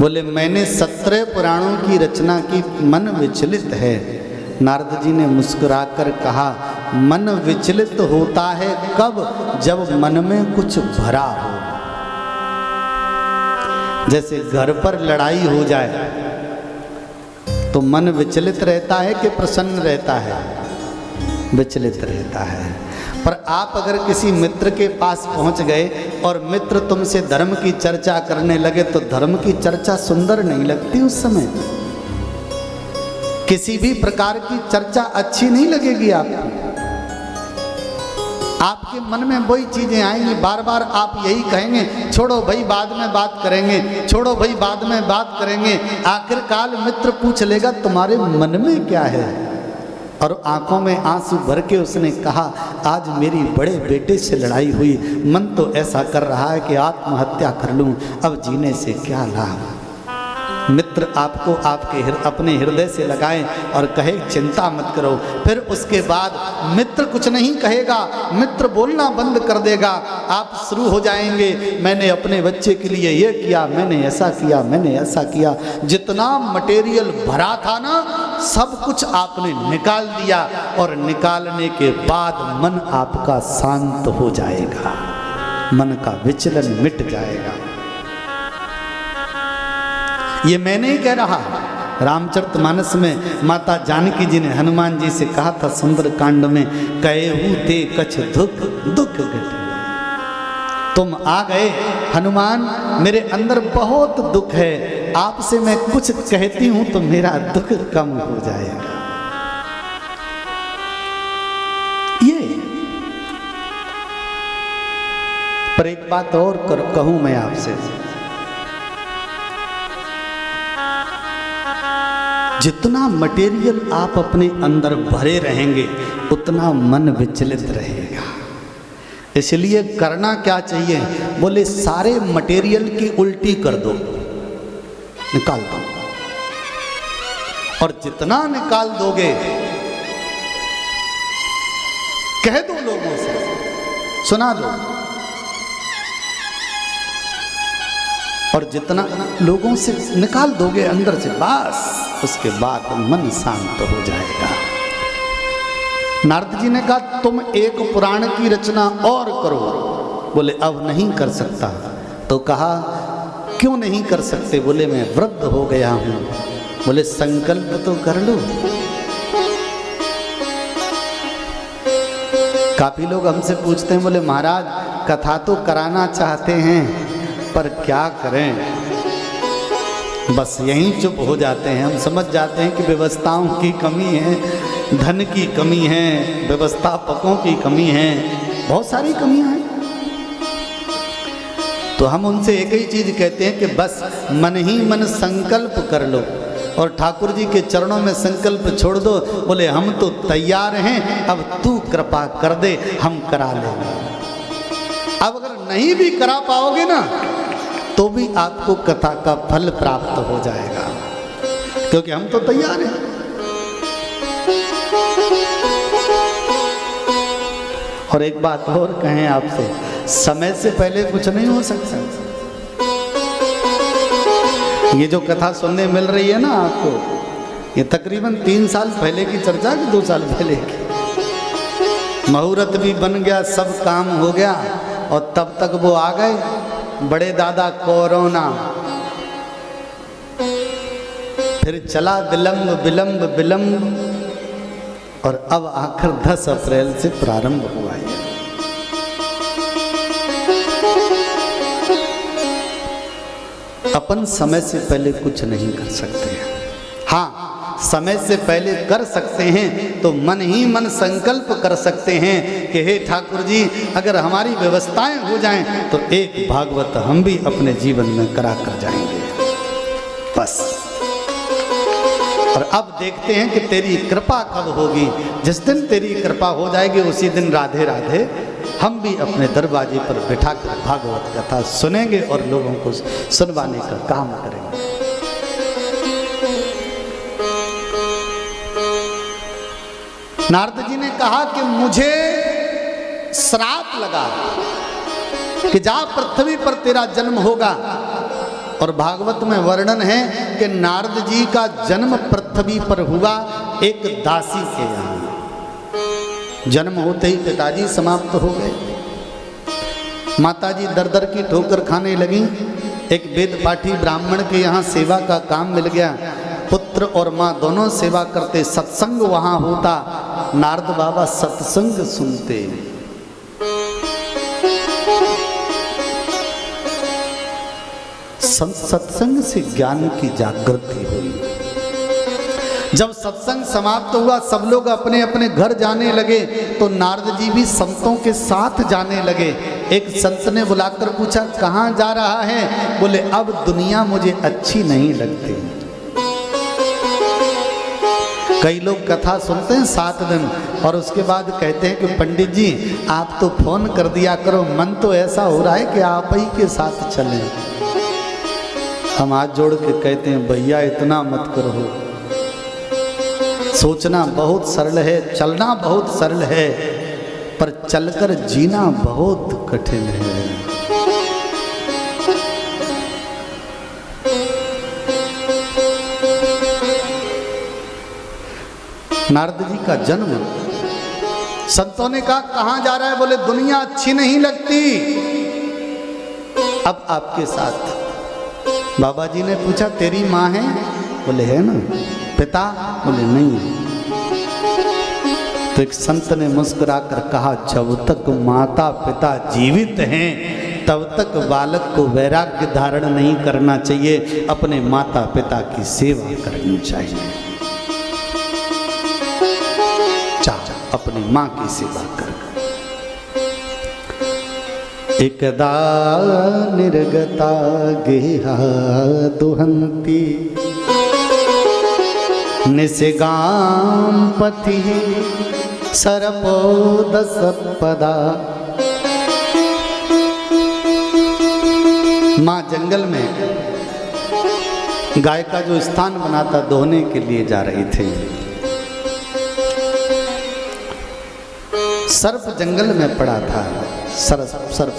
बोले मैंने 17 पुराणों की रचना की, मन विचलित है। नारद जी ने मुस्कुराकर कहा, मन विचलित होता है कब? जब मन में कुछ भरा हो। जैसे घर पर लड़ाई हो जाए तो मन विचलित रहता है कि प्रसन्न रहता है? विचलित रहता है। पर आप अगर किसी मित्र के पास पहुंच गए और मित्र तुमसे धर्म की चर्चा करने लगे तो धर्म की चर्चा सुंदर नहीं लगती उस समय। किसी भी प्रकार की चर्चा अच्छी नहीं लगेगी आपको। आपके मन में वही चीजें आएंगी, बार बार आप यही कहेंगे, छोड़ो भाई बाद में बात करेंगे, छोड़ो भाई बाद में बात करेंगे। आखिरकार मित्र पूछ लेगा तुम्हारे मन में क्या है? और आंखों में आंसू भर के उसने कहा, आज मेरी बड़े बेटे से लड़ाई हुई, मन तो ऐसा कर रहा है कि आत्महत्या कर लूं, अब जीने से क्या लाभ। मित्र आपको आपके अपने हृदय से लगाएं और कहे चिंता मत करो। फिर उसके बाद मित्र कुछ नहीं कहेगा, मित्र बोलना बंद कर देगा। आप शुरू हो जाएंगे, मैंने अपने बच्चे के लिए ये किया, मैंने ऐसा किया, मैंने ऐसा किया। जितना मटेरियल भरा था ना, सब कुछ आपने निकाल दिया और निकालने के बाद मन आपका शांत हो जाएगा, मन का विचलन मिट जाएगा। ये मैं नहीं कह रहा, रामचरितमानस में माता जानकी जी ने हनुमान जी से कहा था सुंदर कांड में, कहूँ ते कछ दुख दुख घटे। तुम आ गए हनुमान, मेरे अंदर बहुत दुख है, आपसे मैं कुछ कहती हूं तो मेरा दुख कम हो जाएगा। ये पर एक बात और कहूं मैं आपसे, जितना मटेरियल आप अपने अंदर भरे रहेंगे उतना मन विचलित रहेगा। इसलिए करना क्या चाहिए? बोले सारे मटेरियल की उल्टी कर दो, निकाल दो। और जितना निकाल दोगे, कह दो लोगों से, सुना दो। और जितना लोगों से निकाल दोगे अंदर से, बस उसके बाद मन शांत हो जाएगा। नारद जी ने कहा तुम एक पुराण की रचना और करो। बोले अब नहीं कर सकता। तो कहा क्यों नहीं कर सकते? बोले मैं वृद्ध हो गया हूं। बोले संकल्प तो कर लो। काफी लोग हमसे पूछते हैं, बोले महाराज कथा तो कराना चाहते हैं पर क्या करें, बस यहीं चुप हो जाते हैं। हम समझ जाते हैं कि व्यवस्थाओं की कमी है, धन की कमी है, व्यवस्थापकों की कमी है, बहुत सारी कमियां हैं। तो हम उनसे एक ही चीज कहते हैं कि बस मन ही मन संकल्प कर लो और ठाकुर जी के चरणों में संकल्प छोड़ दो। बोले हम तो तैयार हैं, अब तू कृपा कर दे, हम करा लेंगे। अब अगर नहीं भी करा पाओगे ना तो भी आपको कथा का फल प्राप्त हो जाएगा, क्योंकि हम तो तैयार हैं। और एक बात और कहें आपसे, समय से पहले कुछ नहीं हो सकता। ये जो कथा सुनने मिल रही है ना आपको, ये तकरीबन 3 साल पहले की चर्चा की, 2 साल पहले की। मुहूर्त भी बन गया, सब काम हो गया और तब तक वो आ गए बड़े दादा कोरोना। फिर चला विलंब विलंब विलंब और अब आखिर 10 अप्रैल से प्रारंभ हुआ है। अपन समय से पहले कुछ नहीं कर सकते हैं। हाँ, समय से पहले कर सकते हैं तो मन ही मन संकल्प कर सकते हैं कि हे ठाकुर जी अगर हमारी व्यवस्थाएं हो जाएं तो एक भागवत हम भी अपने जीवन में करा कर जाएंगे, बस। और अब देखते हैं कि तेरी कृपा कब होगी। जिस दिन तेरी कृपा हो जाएगी उसी दिन राधे राधे हम भी अपने दरवाजे पर बिठाकर भागवत कथा सुनेंगे और लोगों को सुनवाने का काम करेंगे। नारद जी ने कहा कि मुझे श्राप लगा कि जा पृथ्वी पर तेरा जन्म होगा और भागवत में वर्णन है कि नारद जी का जन्म पृथ्वी पर हुआ एक दासी के यहाँ। जन्म होते ही पिताजी समाप्त हो गए, माताजी दर दर की ठोकर खाने लगी। एक वेद पाठी ब्राह्मण के यहाँ सेवा का काम मिल गया, पुत्र और माँ दोनों सेवा करते, सत्संग वहाँ होता, नारद बाबा सत्संग सुनते। सत्संग से ज्ञान की जागृति हुई। जब सत्संग समाप्त हुआ, सब लोग अपने अपने घर जाने लगे, तो नारद जी भी संतों के साथ जाने लगे। एक संत ने बुलाकर पूछा, कहाँ जा रहा है? बोले, अब दुनिया मुझे अच्छी नहीं लगती। कई लोग कथा सुनते हैं 7 दिन और उसके बाद कहते हैं कि पंडित जी आप तो फोन कर दिया करो, मन तो ऐसा हो रहा है कि आप ही के साथ चलें। हम हाथ जोड़ के कहते हैं, भैया इतना मत करो। सोचना बहुत सरल है, चलना बहुत सरल है, पर चलकर जीना बहुत कठिन है। नारद जी का जन्म, संतों ने कहा कहां जा रहा है? बोले, दुनिया अच्छी नहीं लगती, अब आपके साथ। बाबा जी ने पूछा, तेरी माँ है? बोले, है ना। पिता? बोले, नहीं। तो एक संत ने मुस्कुराकर कहा, जब तक माता पिता जीवित हैं तब तक बालक को वैराग्य धारण नहीं करना चाहिए, अपने माता पिता की सेवा करनी चाहिए। अपनी माँ की सेवा कर। एकदा निर्गता गेहा दुहंती निसिगाम पति सरपोदसपदा। माँ जंगल में गाय का जो स्थान बनाता दोहने के लिए जा रही थी। सर्प जंगल में पड़ा था, सर्प,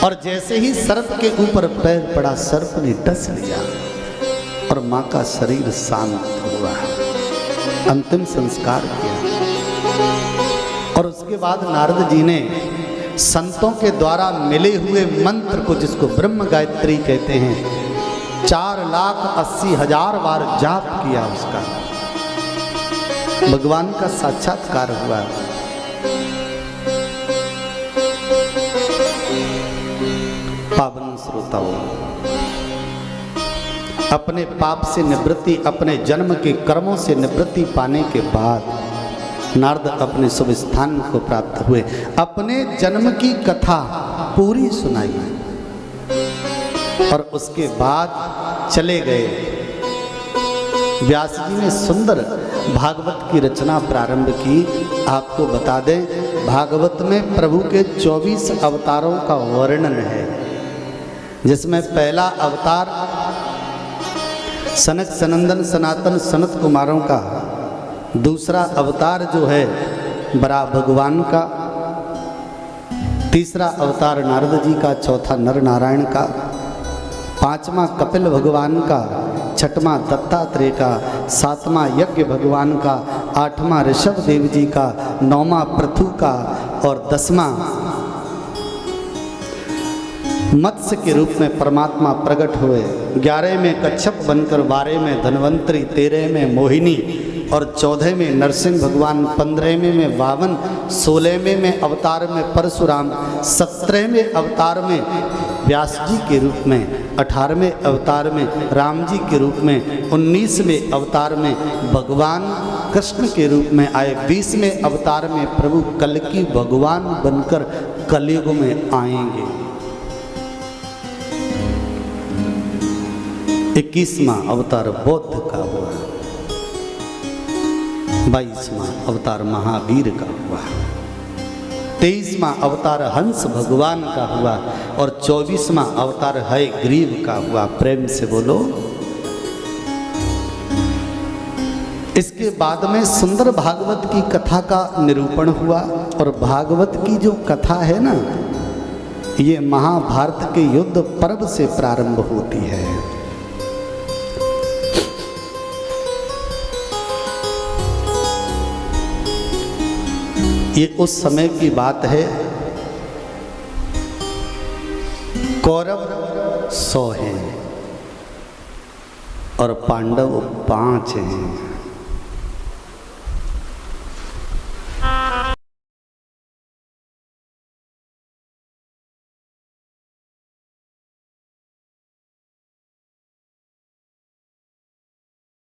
और जैसे ही सर्प के ऊपर पैर पड़ा, सर्प ने डस लिया और माँ का शरीर शांत हुआ, अंतिम संस्कार किया। और उसके बाद नारद जी ने संतों के द्वारा मिले हुए मंत्र को, जिसको ब्रह्म गायत्री कहते हैं, 4,80,000 बार जाप किया। उसका भगवान का साक्षात्कार हुआ। पावन श्रोताओं, अपने पाप से निवृत्ति, अपने जन्म के कर्मों से निवृत्ति पाने के बाद नारद अपने शुभ स्थान को प्राप्त हुए। अपने जन्म की कथा पूरी सुनाई और उसके बाद चले गए। व्यास जी ने सुंदर भागवत की रचना प्रारंभ की। आपको बता दें, भागवत में प्रभु के 24 अवतारों का वर्णन है, जिसमें पहला अवतार सनक सनंदन सनातन सनत कुमारों का, दूसरा अवतार जो है बरा भगवान का, तीसरा अवतार नारद जी का, चौथा नर नारायण का, पांचवा कपिल भगवान का, छठवां दत्तात्रेय का, सातवां यज्ञ भगवान का, आठवां ऋषभ देव जी का, नौवां पृथु का और 10वां मत्स्य के रूप में परमात्मा प्रकट हुए। 11 में कच्छप बनकर, 12 में धन्वंतरी, 13 में मोहिनी और 14 में नरसिंह भगवान, 15वें में वामन, 16वें में अवतार में परशुराम, 17वें अवतार में व्यास जी के रूप में, 18वें अवतार में राम जी के रूप में, 19वें अवतार में भगवान कृष्ण के रूप में आए, 20वें अवतार में प्रभु कल्कि भगवान बनकर कलयुग में आएंगे। 21वां अवतार बौद्ध का हुआ, 22वां अवतार महावीर का हुआ, 23वां अवतार हंस भगवान का हुआ और 24वां अवतार है ग्रीव का हुआ। प्रेम से बोलो। इसके बाद में सुंदर भागवत की कथा का निरूपण हुआ। और भागवत की जो कथा है ना, ये महाभारत के युद्ध पर्व से प्रारंभ होती है। ये उस समय की बात है, कौरव 100 हैं और पांडव 5 हैं।